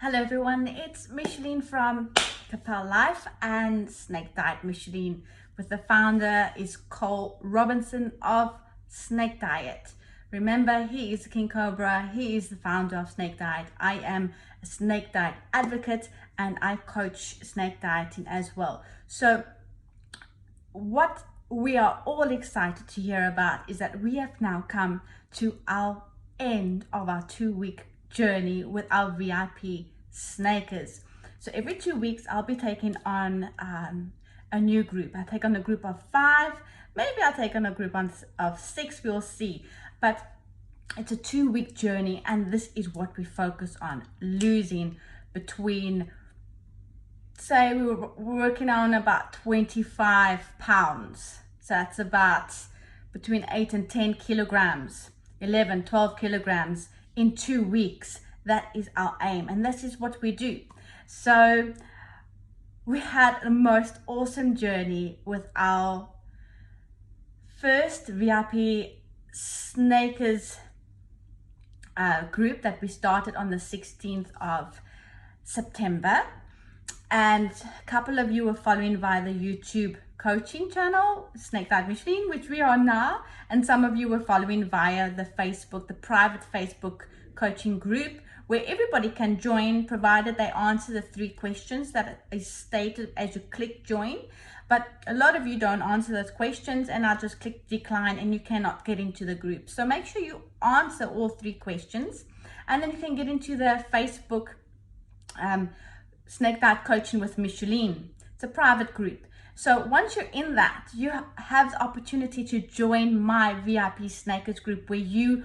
Hello everyone, it's Michelene from Ka-Pow Life and Snake Diet Michelene, with the founder is Cole Robinson of Snake Diet. Remember, he is the King Cobra, he is the founder of Snake Diet. I am a Snake Diet advocate and I coach snake dieting as well. So what we are all excited to hear about is that we have now come to our end of our 2-week journey with our VIP snakers. So every 2 weeks I'll be taking on a new group. I take on a group of 5, maybe I'll take on a group of 6, we'll see. But it's a 2-week journey and this is what we focus on: losing between, say we were working on about 25 pounds. So that's about between 8 and 10 kilograms, 11, 12 kilograms in 2 weeks. That is our aim and this is what we do. So we had the most awesome journey with our first VIP snakers group that we started on the 16th of September. And a couple of you were following via the YouTube coaching channel, Snake Diet Michelene, which we are now. And some of you were following via the Facebook, the private Facebook coaching group, where everybody can join, provided they answer the 3 questions that is stated as you click join. But a lot of you don't answer those questions and I just click decline and you cannot get into the group. So make sure you answer all 3 questions and then you can get into the Facebook Snake Diet Coaching with Michelene. It's a private group. So once you're in that, you have the opportunity to join my VIP Snakers group, where you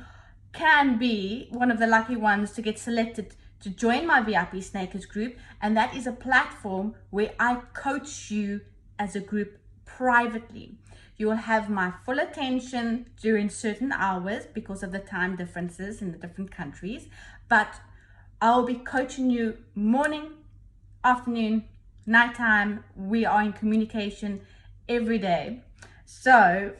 can be one of the lucky ones to get selected to join my VIP Snakers group. And that is a platform where I coach you as a group privately. You will have my full attention during certain hours because of the time differences in the different countries, but I'll be coaching you morning, afternoon, nighttime. We are in communication every day. So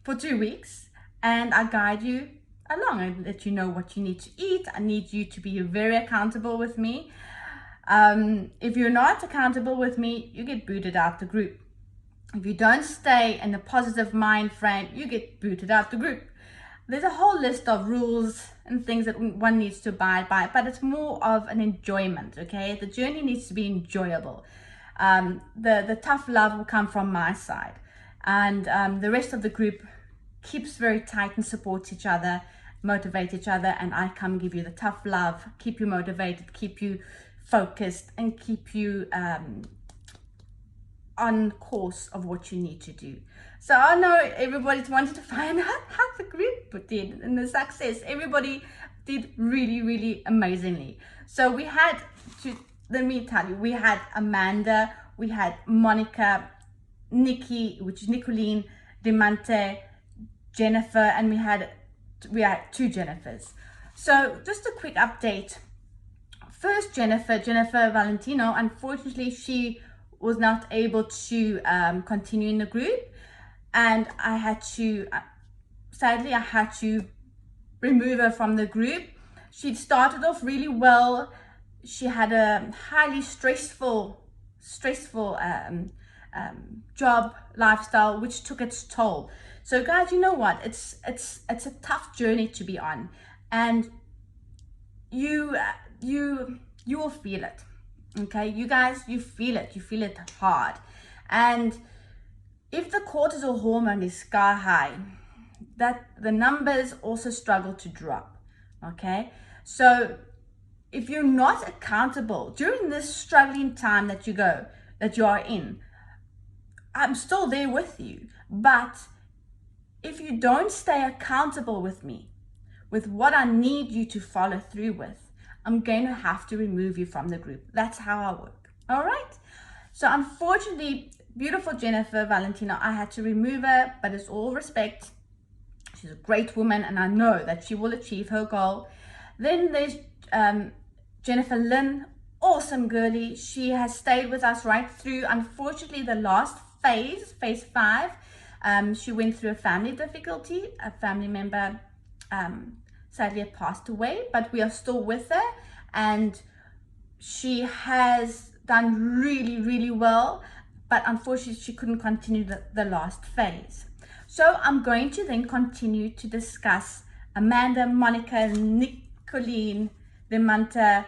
for 2 weeks, and I guide you along. I let you know what you need to eat. I need you to be very accountable with me. If you're not accountable with me, you get booted out the group. If you don't stay in a positive mind frame, you get booted out the group. There's a whole list of rules and things that one needs to abide by, but it's more of an enjoyment, okay? The journey needs to be enjoyable. The tough love will come from my side. And the rest of the group keeps very tight and supports each other, motivate each other, and I come give you the tough love, keep you motivated, keep you focused, and keep you on course of what you need to do. So I know everybody's wanted to find out how the group did and the success. Everybody did really, really amazingly. So we had let me tell you, we had Amanda, we had Monica, Nikki, which is Nicolene, Demante, Jennifer, and we had 2 Jennifers. So just a quick update. First, Jennifer Valentino, unfortunately she was not able to continue in the group, and I had to sadly I had to remove her from the group. She started off really well. She had a highly stressful job lifestyle, which took its toll. So guys, you know what, it's a tough journey to be on, and you will feel it. Okay, you guys, you feel it hard. And if the cortisol hormone is sky high, that the numbers also struggle to drop. Okay, so if you're not accountable during this struggling time that you are in, I'm still there with you. But if you don't stay accountable with me, with what I need you to follow through with, I'm going to have to remove you from the group. That's how I work. All right. So unfortunately, beautiful Jennifer Valentino, I had to remove her, but it's all respect. She's a great woman and I know that she will achieve her goal. Then there's Jennifer Lynn, awesome girlie. She has stayed with us right through, unfortunately, the last phase 5. She went through a family difficulty. A family member sadly had passed away, but we are still with her, and she has done really, really well, but unfortunately she couldn't continue the last phase. So I'm going to then continue to discuss Amanda, Monica, Michelene, Lemanta,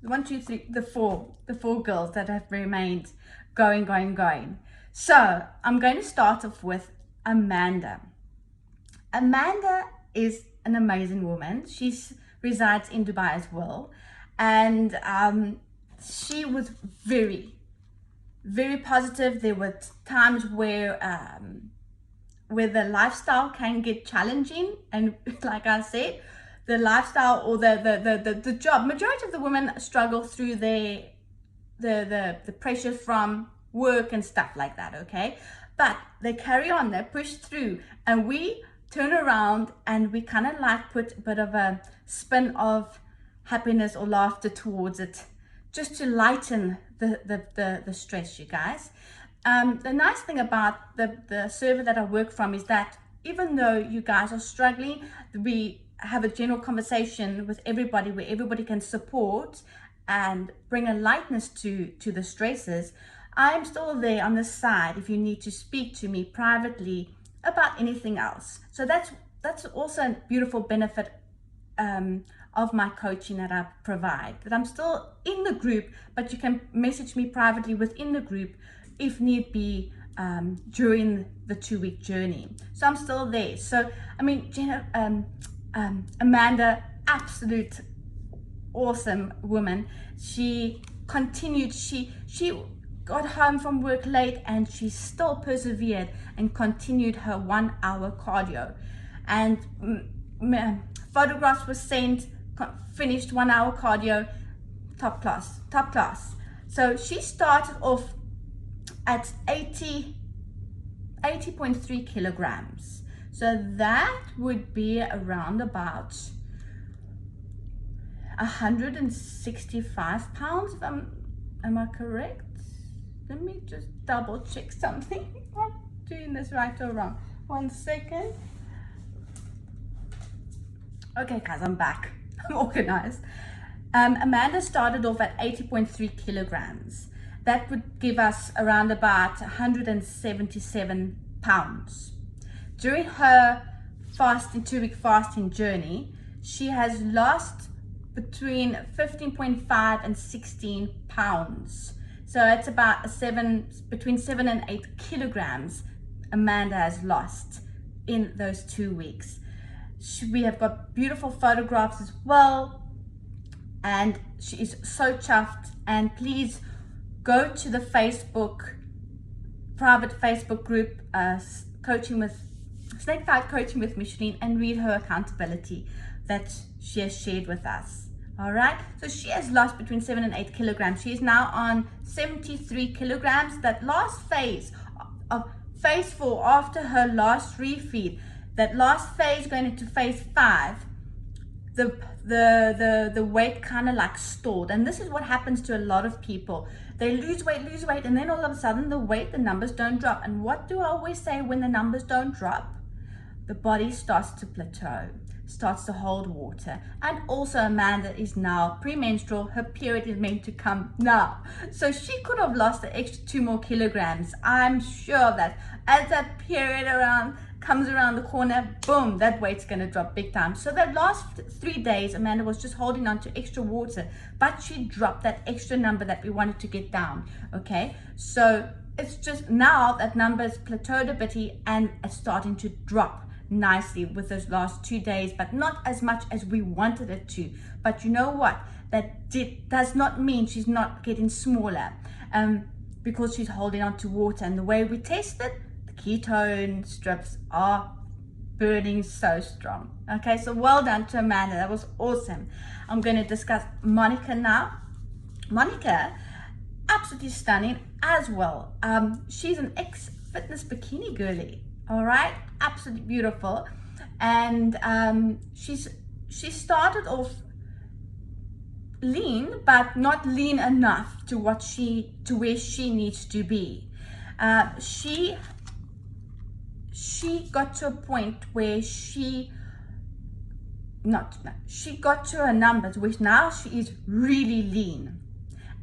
1, 2, 3, the four girls that have remained going. So I'm going to start off with Amanda. Amanda is an amazing woman. She resides in Dubai as well, and she was very, very positive. There were times where the lifestyle can get challenging, and like I said, the lifestyle or the job, majority of the women struggle through the pressure from work and stuff like that, okay? But they carry on, they push through, and we turn around and we kind of like put a bit of a spin of happiness or laughter towards it, just to lighten the stress, you guys. The nice thing about the server that I work from is that even though you guys are struggling, we have a general conversation with everybody where everybody can support and bring a lightness to the stresses. I'm still there on the side if you need to speak to me privately about anything else. So that's also a beautiful benefit of my coaching that I provide, that I'm still in the group, but you can message me privately within the group if need be during the 2-week journey. So I'm still there. So I mean, Amanda, absolute awesome woman. She continued, she got home from work late and she still persevered and continued her 1-hour cardio, and photographs were sent, finished 1-hour cardio, top class. So she started off at 80.3 kilograms. So that would be around about 165 pounds, if am I correct? Let me just double check something. Am I doing this right or wrong? 1 second. Okay guys, I'm back. I'm organized. Amanda started off at 80.3 kilograms. That would give us around about 177 pounds. During her 2-week fasting journey, she has lost between 15.5 and 16 pounds. So it's about between 7 and 8 kilograms Amanda has lost in those 2 weeks. We have got beautiful photographs as well, and she is so chuffed. And please go to the private Facebook group, Snakefight Coaching with Michelene, and read her accountability that she has shared with us. All right, so she has lost between 7 and 8 kilograms. She is now on 73 kilograms. That last phase of phase 4, after her last refeed, that last phase going into phase 5, the weight kind of like stalled. And this is what happens to a lot of people. They lose weight, and then all of a sudden the numbers don't drop. And what do I always say when the numbers don't drop? The body starts to plateau, starts to hold water. And also Amanda is now premenstrual. Her period is meant to come now. So she could have lost the extra 2 more kilograms. I'm sure of that. As that period comes around the corner, boom, that weight's going to drop big time. So that last 3 days, Amanda was just holding on to extra water, but she dropped that extra number that we wanted to get down. Okay, so it's just now that number is plateaued a bit and it's starting to drop nicely with those last 2 days, but not as much as we wanted it to. But you know what, that does not mean she's not getting smaller, because she's holding on to water. And the way we test it, the ketone strips are burning so strong. Okay, so well done to Amanda, that was awesome. I'm going to discuss Monica now. Monica, absolutely stunning as well. She's an ex-fitness bikini girly. All right, absolutely beautiful. And she started off lean, but not lean enough to where she needs to be. She got to a point where she got to her numbers, which now she is really lean.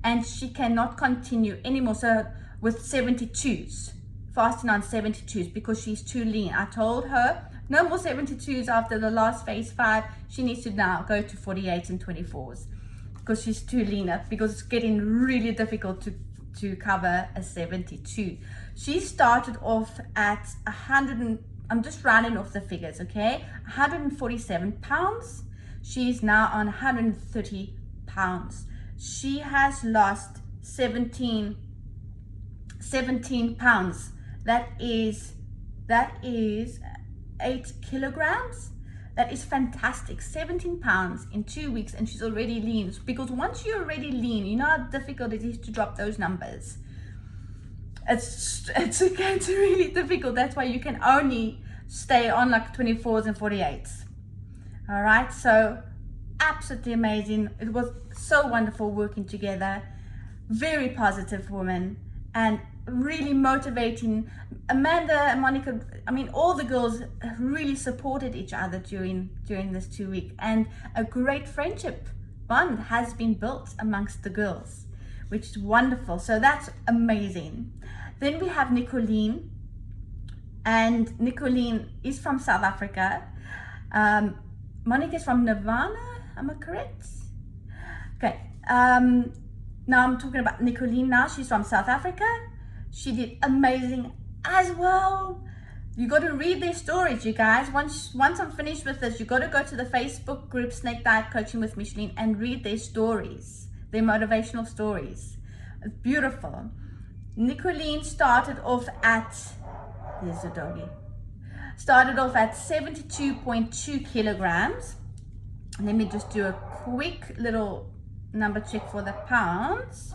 and she cannot continue anymore. So with 72s, fasting on 72s, because she's too lean. I told her no more 72s after the last phase 5. She needs to now go to 48 and 24s because she's too lean, because it's getting really difficult to cover a 72. She started off at 100 and, I'm just rounding off the figures, okay, 147 pounds. She's now on 130 pounds. She has lost 17 pounds. That is 8 kilograms. That is fantastic. 17 pounds in 2 weeks, and she's already lean. Because once you're already lean, you know how difficult it is to drop those numbers. It's really difficult. That's why you can only stay on like 24s and 48s. All right, so absolutely amazing. It was so wonderful working together. Very positive woman and really motivating. Amanda and Monica, I mean, all the girls really supported each other during this 2 week, and a great friendship bond has been built amongst the girls, which is wonderful. So that's amazing. Then we have Michelene, and Michelene is from South Africa. Monica is from Nirvana, am I correct? Okay, now I'm talking about Michelene now. She's from South Africa. She did amazing as well. You got to read their stories, you guys. Once I'm finished with this, you got to go to the Facebook group Snake Diet Coaching with Michelene and read their stories, their motivational stories. It's beautiful. Michelene started off at, here's the doggy, started off at 72.2 kilograms. Let me just do a quick little number check for the pounds.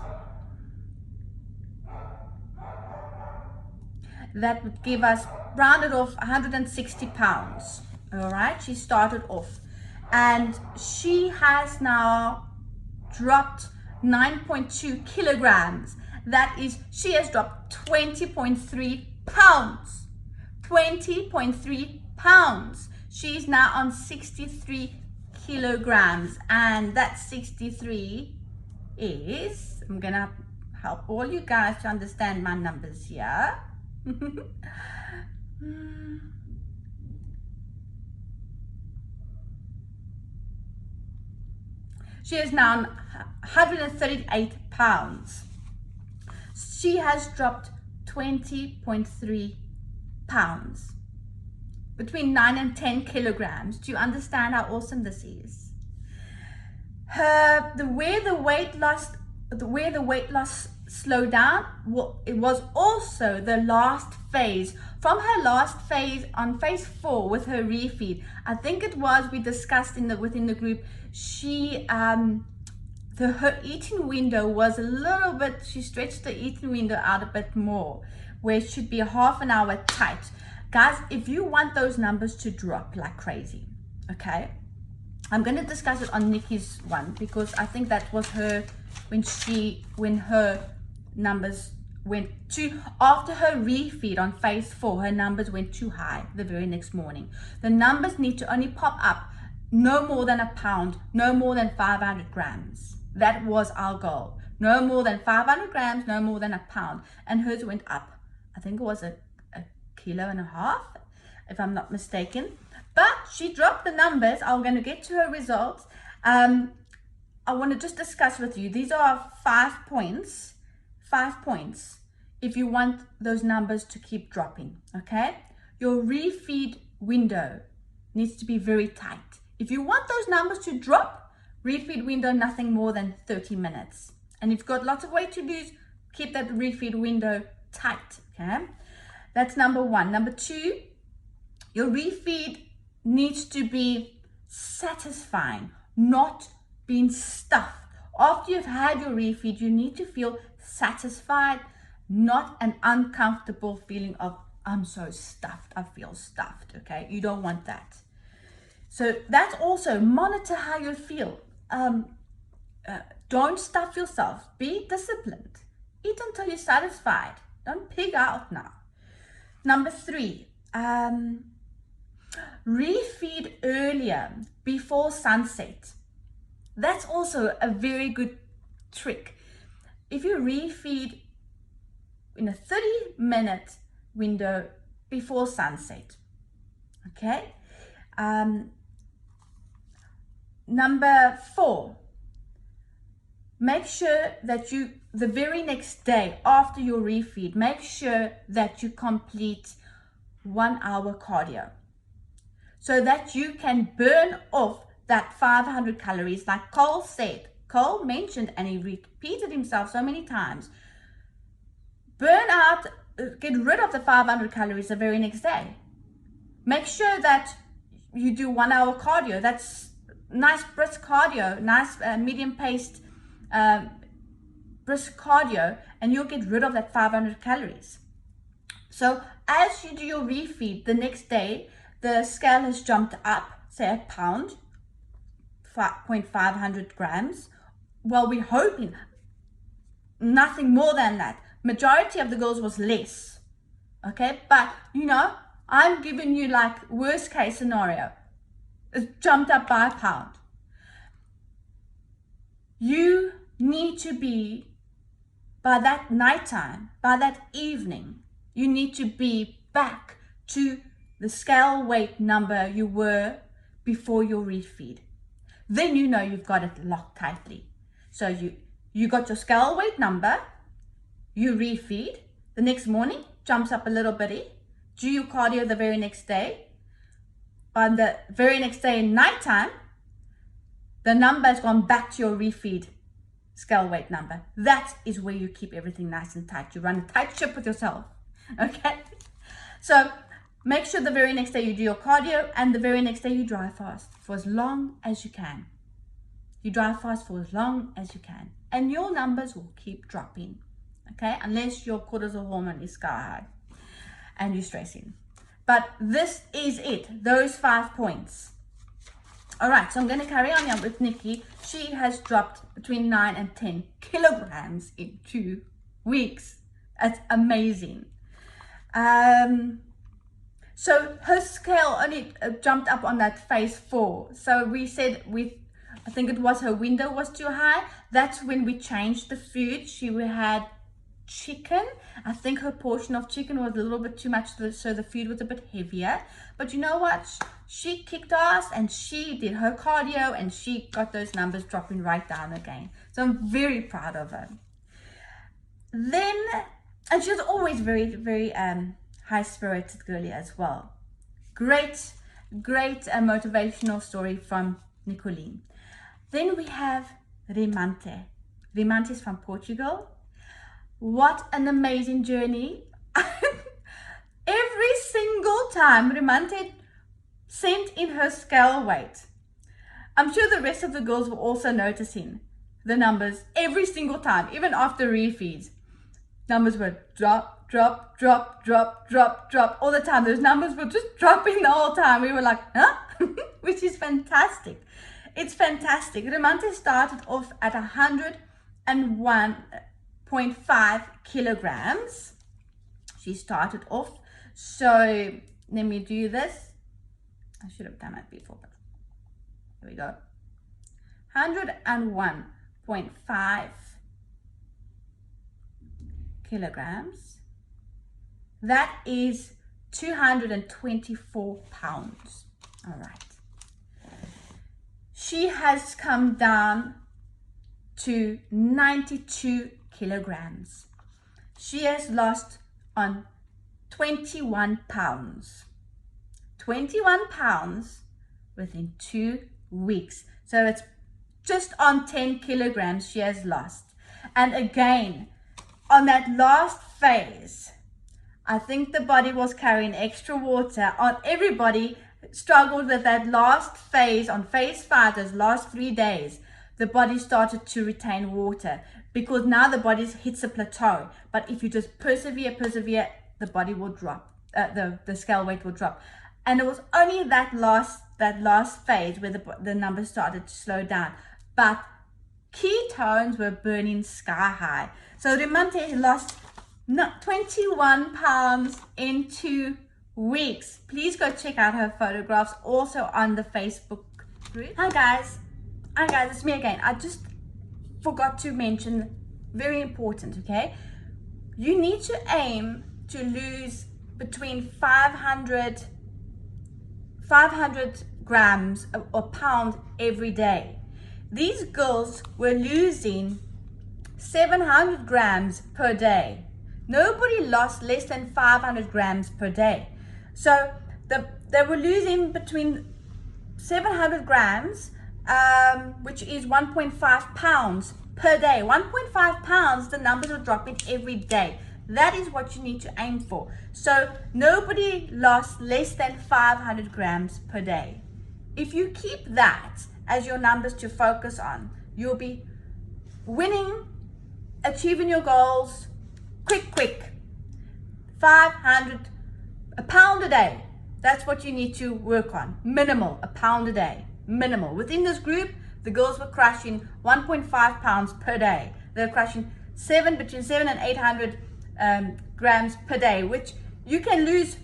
That would give us, rounded off, 160 pounds. All right, she started off, and she has now dropped 9.2 kilograms. That is, she has dropped 20.3 pounds. 20.3 pounds. She's now on 63 kilograms, and that 63 is, I'm gonna help all you guys to understand my numbers here. She is now 138 pounds. She has dropped 20.3 pounds, between 9 and 10 kilograms. Do you understand how awesome this is? Where the weight loss slowed down, well, it was also the last phase. From her last phase, on phase 4 with her refeed, I think it was, we discussed within the group, she her eating window was a little bit, she stretched the eating window out a bit more, where it should be a half an hour tight. Guys, if you want those numbers to drop like crazy, okay, I'm going to discuss it on Nikki's one, because I think that was her, when her numbers went too, after her refeed on phase 4, her numbers went too high the very next morning. The numbers need to only pop up no more than a pound, no more than 500 grams. That was our goal. No more than 500 grams, no more than a pound. And hers went up. I think it was a kilo and a half, if I'm not mistaken. But she dropped the numbers. I'm going to get to her results. I want to just discuss with you. These are 5 points. 5 points if you want those numbers to keep dropping, okay? Your refeed window needs to be very tight. If you want those numbers to drop, refeed window nothing more than 30 minutes. And if you've got lots of weight to lose, keep that refeed window tight, okay? That's number 1. Number 2, your refeed needs to be satisfying, not being stuffed. After you've had your refeed, you need to feel satisfied, not an uncomfortable feeling of, I'm so stuffed, I feel stuffed, okay? You don't want that. So that's also, monitor how you feel. Don't stuff yourself. Be disciplined. Eat until you're satisfied. Don't pig out now. Number 3, refeed earlier, before sunset. That's also a very good trick. if you refeed in a 30-minute window before sunset, okay? Number 4, make sure that the very next day after your refeed, make sure that you complete 1 hour cardio so that you can burn off that 500 calories. Like Cole said, Cole mentioned, and he repeated himself so many times, burn out, get rid of the 500 calories the very next day. Make sure that you do 1 hour cardio. That's nice brisk cardio, nice medium paced brisk cardio, and you'll get rid of that 500 calories. So as you do your refeed the next day, the scale has jumped up, say a pound, 500 grams. Well, we're hoping nothing more than that. Majority of the girls was less, okay? But you know, I'm giving you like worst case scenario. It's jumped up by a pound. You need to be, by that nighttime, by that evening, you need to be back to the scale weight number you were before your refeed. Then you know you've got it locked tightly. So you got your scale weight number, you refeed, the next morning jumps up a little bitty, do your cardio the very next day. On the very next day in nighttime, the number has gone back to your refeed scale weight number. That is where you keep everything nice and tight. You run a tight ship with yourself, okay? So make sure the very next day you do your cardio, and the very next day you dry fast for as long as you can. You dry fast for as long as you can, and your numbers will keep dropping, okay? Unless your cortisol hormone is sky high and you're stressing. But this is it, those 5 points. All right, so I'm going to carry on here with Nikki. She has dropped between 9 and 10 kilograms in 2 weeks. That's amazing. So her scale only jumped up on that phase 4. So we said I think it was her window was too high. That's when we changed the food. She had chicken. I think her portion of chicken was a little bit too much, so the food was a bit heavier. But you know what? She kicked ass and she did her cardio and she got those numbers dropping right down again. So I'm very proud of her. Then, and she was always very, very high-spirited girly as well. Great motivational story from Michelene. Then we have Remante. Remante is from Portugal. What an amazing journey. Every single time Remante sent in her scale weight, I'm sure the rest of the girls were also noticing the numbers every single time, even after refeeds. Numbers were drop, drop, drop, drop, drop, drop all the time. Those numbers were just dropping the whole time. We were like, huh? Which is fantastic. It's fantastic. Remante started off at 101.5 kilograms. She started off. So let me do this. I should have done it before, but here we go. 101.5 kilograms. That is 224 pounds. All right. She has come down to 92 kilograms. She has lost on 21 pounds. 21 pounds within 2 weeks. So it's just on 10 kilograms she has lost. And again, on that last phase, I think the body was carrying extra water. Everybody struggled with that last phase. On phase 5, those last 3 days, the body started to retain water because now the body hits a plateau. But if you just persevere, the body will drop. The scale weight will drop. And it was only that last phase where the numbers started to slow down. But ketones were burning sky high. So Remante lost 21 pounds in 2 weeks. Please go check out her photographs also on the Facebook group. Hi guys, it's me again. I just forgot to mention Very important, okay? You need to aim to lose between 500 grams or pound every day. These girls were losing 700 grams per day. Nobody lost less than 500 grams per day. So they were losing between 700 grams, which is 1.5 pounds per day. 1.5 pounds, the numbers are dropping every day. That is what you need to aim for. So nobody lost less than 500 grams per day. If you keep that as your numbers to focus on, you'll be winning, achieving your goals quick. 500, a pound a day. That's what you need to work on. Minimal, a pound a day. Minimal. Within this group, the girls were crushing 1.5 pounds per day. They're crushing between 700 and 800 grams per day, which you can lose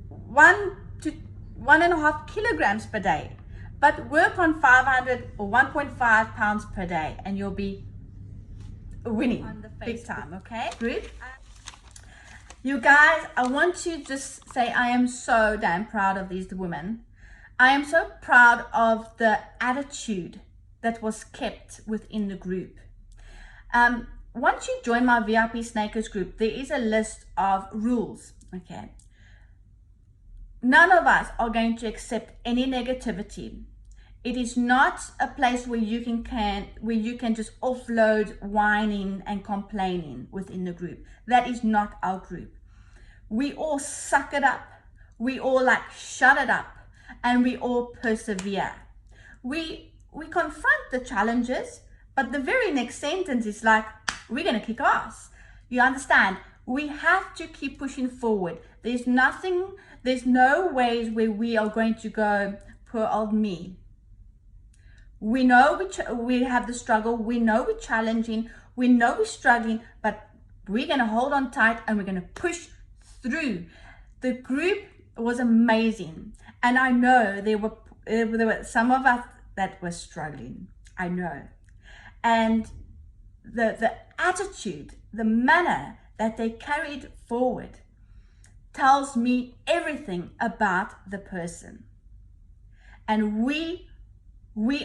1 to 1.5 kilograms per day. But work on 500 or 1.5 pounds per day, and you'll be winning big time, okay? Group. You guys, I want to just say I am so damn proud of these women. I am so proud of the attitude that was kept within the group. Once you join my VIP Snakers group, there is a list of rules, okay? None of us are going to accept any negativity. It is not a place where you can just offload whining and complaining within the group. That is not our group. We all suck it up. We all like shut it up, and we all persevere. We confront the challenges, but the very next sentence is like, we're gonna kick ass. You understand? We have to keep pushing forward. There's no ways where we are going to go, poor old me. We know we have the struggle. We know we're challenging. We know we're struggling, but we're going to hold on tight and we're going to push through. The group was amazing. And I know there were some of us that were struggling. I know. And the attitude, the manner that they carried forward tells me everything about the person. And we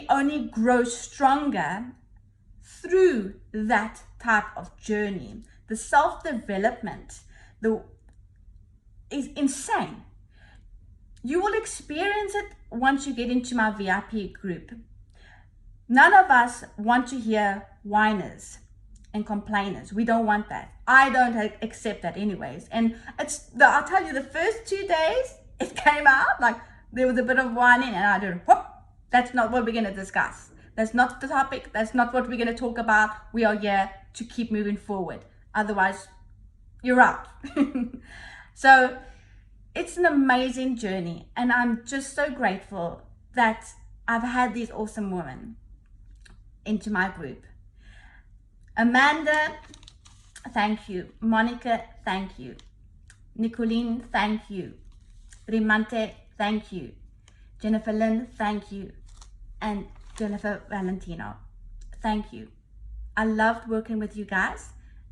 only grow stronger through that type of journey. The self-development is insane. You will experience it once you get into my VIP group. None of us want to hear whiners and complainers. We don't want that. I don't accept that anyways. And I'll tell you, the first 2 days it came out, like there was a bit of whining, and I did whoop. That's not what we're going to discuss. That's not the topic. That's not what we're going to talk about. We are here to keep moving forward. Otherwise, you're out. So it's an amazing journey. And I'm just so grateful that I've had these awesome women into my group. Amanda, thank you. Monica, thank you. Nicolene, thank you. Brimante, thank you. Jennifer Lynn, thank you. And Jennifer Valentino, thank you. I loved working with you guys,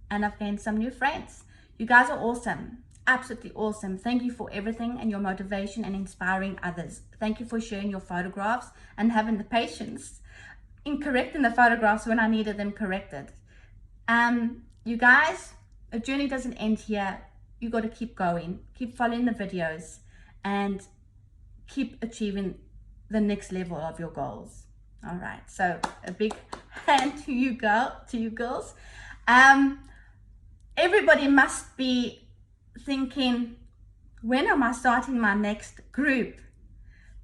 and I've gained some new friends. You guys are awesome, absolutely awesome. Thank you for everything and your motivation and inspiring others. Thank you for sharing your photographs and having the patience in correcting the photographs when I needed them corrected. You guys, the journey doesn't end here. You got to keep going, keep following the videos, and keep achieving the next level of your goals. All right, so a big hand to you girls. Everybody must be thinking, when am I starting my next group?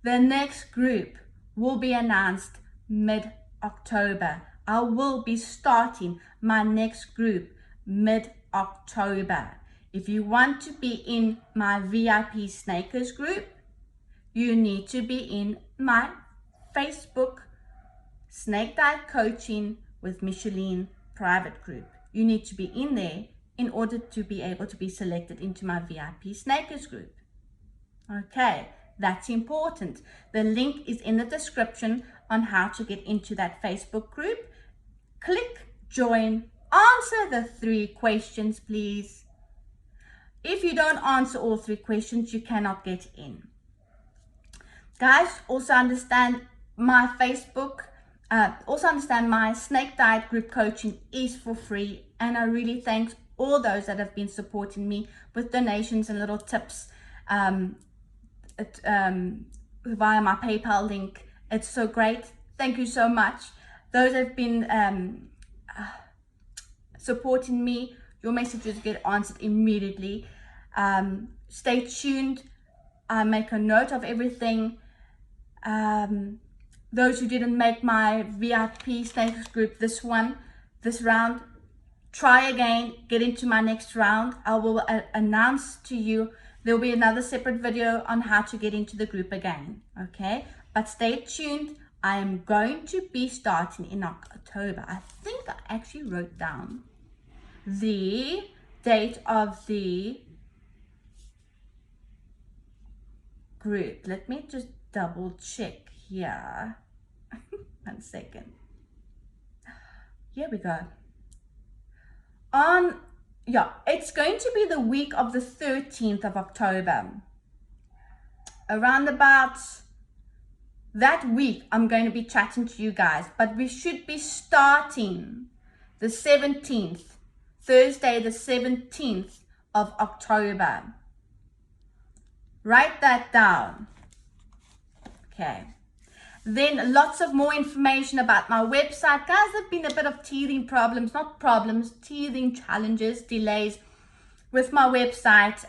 The next group will be announced mid-October. I will be starting my next group mid-October. If you want to be in my VIP Snakers group, you need to be in my Facebook Snake Dive Coaching with Michelene private group. You need to be in there in order to be able to be selected into my VIP Snakers group. Okay, that's important. The link is in the description on how to get into that Facebook group. Click join answer the 3 questions, please. If you don't answer all 3 questions, you cannot get in. Guys, also understand my Facebook, also understand my snake diet group coaching is for free. And I really thank all those that have been supporting me with donations and little tips via my PayPal link. It's so great. Thank you so much. Those have been supporting me. Your messages get answered immediately. Stay tuned. I make a note of everything. Those who didn't make my VIP snakes group this round, try again, get into my next round. I will announce to you. There'll be another separate video on how to get into the group again. Okay, but stay tuned. I am going to be starting in October. I think I actually wrote down the date of the group. Let me just double check here. 1 second. Here we go. It's going to be the week of the 13th of October. Around about that week, I'm going to be chatting to you guys, but we should be starting the 17th, Thursday, the 17th of October. Write that down. Okay. Then lots of more information about my website. Guys, there have been a bit of teething teething challenges, delays with my website.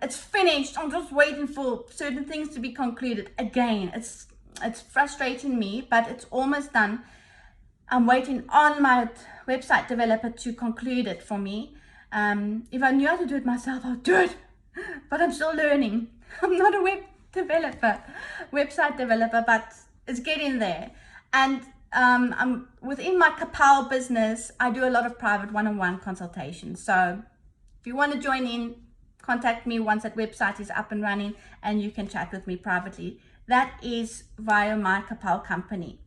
It's finished. I'm just waiting for certain things to be concluded. Again, it's frustrating me, but it's almost done. I'm waiting on my website developer to conclude it for me. If I knew how to do it myself, I'll do it. But I'm still learning. I'm not a website developer, but it's getting there. And I'm within my Ka-Pow business. I do a lot of private one-on-one consultations. So if you want to join in, contact me once that website is up and running, and you can chat with me privately. That is via my Ka-Pow company.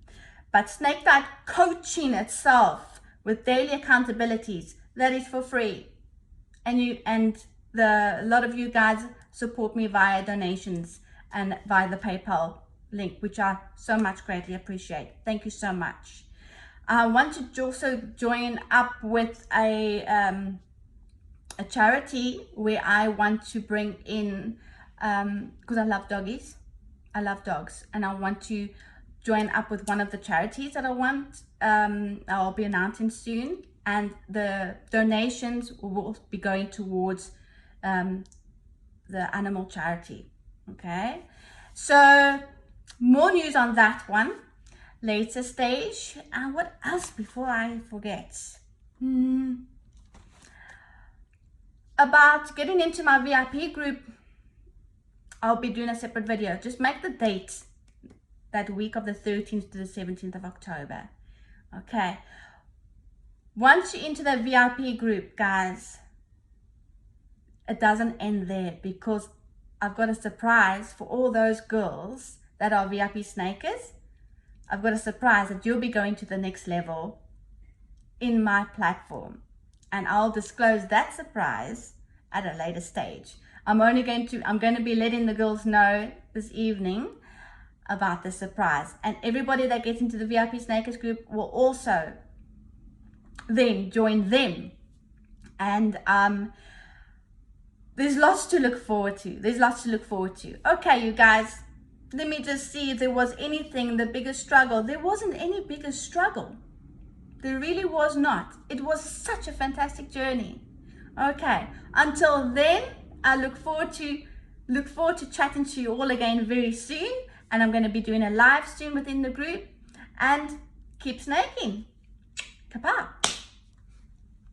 But snake diet coaching itself with daily accountabilities, that is for free. And a lot of you guys support me via donations and via the PayPal link, which I so much greatly appreciate. Thank you so much. I want to also join up with a charity where I want to bring in, because I love doggies, I love dogs, and I want to join up with one of the charities that I want. I'll be announcing soon, and the donations will be going towards the animal charity. Okay, so more news on that one later stage. And what else before I forget? About getting into my VIP group, I'll be doing a separate video. Just make the date that week of the 13th to the 17th of October. Okay, once you're into the VIP group, guys, it doesn't end there, because I've got a surprise for all those girls that are VIP snakers. I've got a surprise that you'll be going to the next level in my platform, and I'll disclose that surprise at a later stage. I'm going to be letting the girls know this evening about the surprise, and everybody that gets into the VIP snakers group will also then join them. And there's lots to look forward to. Okay, you guys, let me just see if there was anything, the biggest struggle. There wasn't any biggest struggle. There really was not. It was such a fantastic journey. Okay, until then, I look forward to chatting to you all again very soon. And I'm going to be doing a live soon within the group. And keep snaking. Ka-Pow.